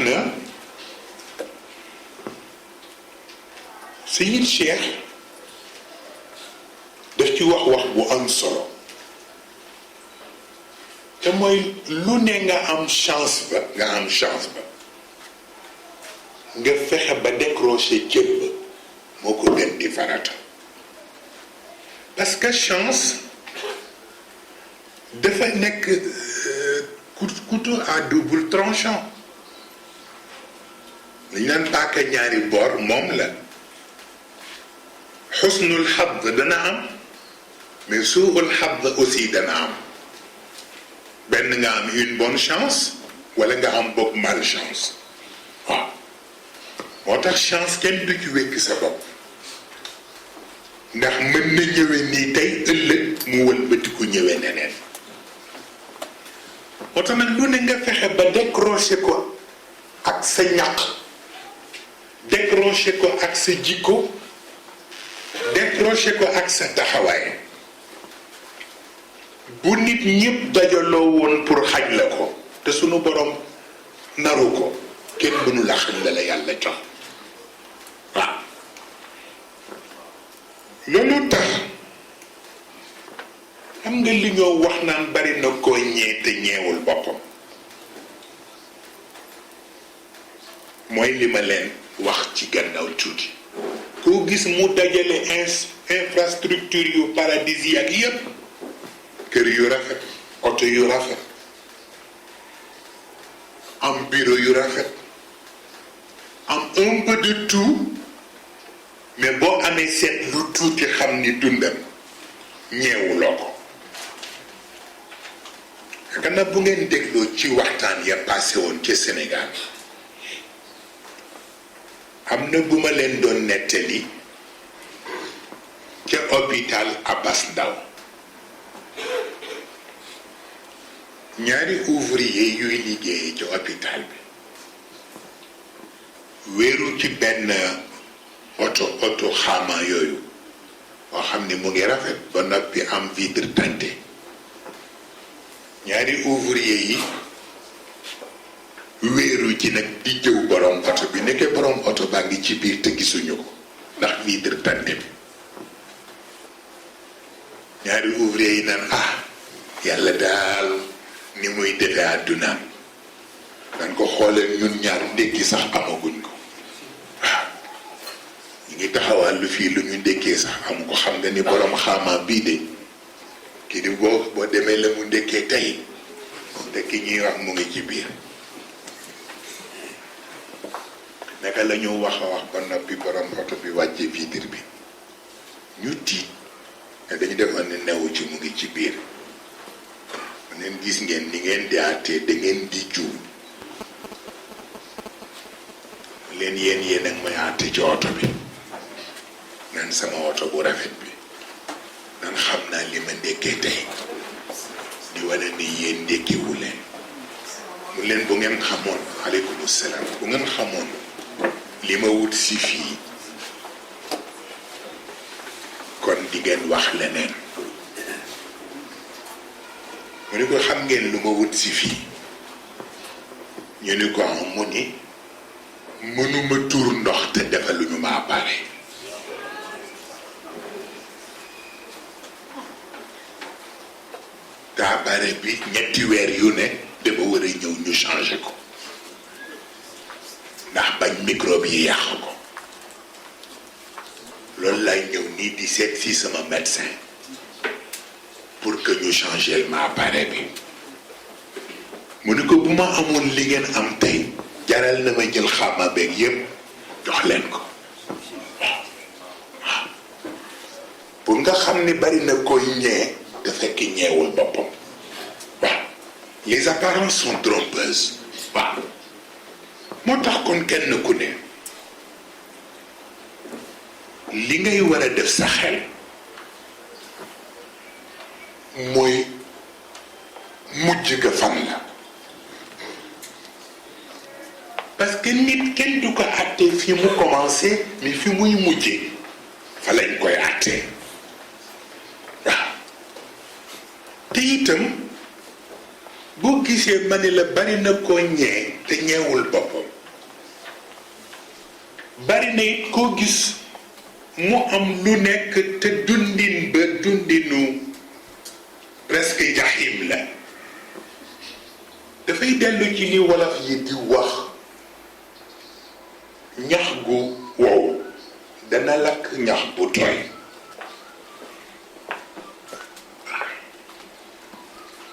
na Seyid Cheikh daf ci wax bu am solo te mooy lu ne nga am chance ba nga fexe ba décrocher cër ba moo ko gën di farata parce que chance dafa nekk couteau à double tranchant dañu naan paaka ñaari boor moom la xusnul xadd dana am mais suul xadd aussi dana am benn nga am une bonne chance wala nga am boog malchance waaw moo tax chance kenn du ci wékk sa bopp ndax mën na ñëwe nii tey ëllëg mu wëlbatiku ñëwe neneen moo tax nag lu ne nga fexe ba décrocher ko ak sa ñaq décrocher ko ak sa jikko décrocher ko ak sa taxawaay bu nit ñëpp dajaloo woon pour xaj la ko te sunu borom naru ko kenn mënu la xañ la yàlla jox waaw loolu tax xam nga li ñoo wax naan bari na koo ñee te ñeewul boppam mooy li ma leen wax ci gannaaw tuuti koo gis mu dajale infrastructure yu paradisiaque yépp kër yu rafet oto yu rafet am bureau yu rafet am un peu de tout mais boo amee seet lu tuuti xam ni dundam ñeewuloo ko gannaaw bu ngeen dégloo ci waxtaan ya passé woon ci Sénégal am na bu ma leen doon nettali ca hôpital Abass Ndao ñaari ouvrier yuy liggéeye ci hôpital bi wéeru ci benn oto xaama yooyu boo xam ni mu ngi rafet ba noppi am vitre teintée ñaari ouvrier yi wéeru ci nag di jëw borom oto bi nekkee borom oto baa ngi ci biir te gisuñu ko ndax vitre teintée bi ñaari ouvrier yi naan yàlla daal ni muy defee àddunaam dañ ko xoolee ñun ñaar ndékki sax amaguñ ko waaw ñu ngi taxawal lu fii lu ñu ndékkee sax amu ko xam nga ni borom xaamaa bii de kii di boo demee la mu ndékkee tey ndekki ñuy wax mu ngi ci biir naka la ñu wax a wax ba noppi borom oto bi wàcce vitre bi ñu tiit te dañu defoon ne newu ci mu ngi ci biir neen gis ngeen ni ngeen di àttee da ngeen di juum leen yéen ak may àtte ci oto bi naan sama oto bu rafet bi naan xam naa li ma ndékkee tey di wane ni yéen ndékkiwu leen mu leen bu ngeen xamoon aleykum salaam bu ngeen xamoon li ma wut si fii kon di ngeen wax leneen mu ni ko xam ngeen lu ma wut si fii ñu ni ko mu ni mënuma tuur ndox te defaluñu ma appareil te appareil bi ñetti weer yu ne dama war a ñëw ñu changé ko ndax bañ microbe yi yàq ko loolu lay ñëw nii di seet si sama médecin pour que ñu changer ma appareil bi mu ni ko bu ma amoon li ngeen am tey jaral na ma jël xaama beeg yépp jox leen ko waaw pour nga xam ni bari na koy ñee te fekk ñeewul boppam waaw les apparences sont trompeuses waaw moo tax kon kenn ku ne li ngay war a def sa xel mooy mujj ga fan la parce que nit kenn du ko àttee fi mu commencé mais fi muy mujjee fa lañ koy àttee waaw te itam boo gisee ma ne la bari na koo ñee te ñeewul boppam bari na it koo gis mu am lu nekk te dundin ba dundinu presque jaxim la dafay dellu ci ni wolof yi di wax ñax gu wow dana lakk ñax bu tooy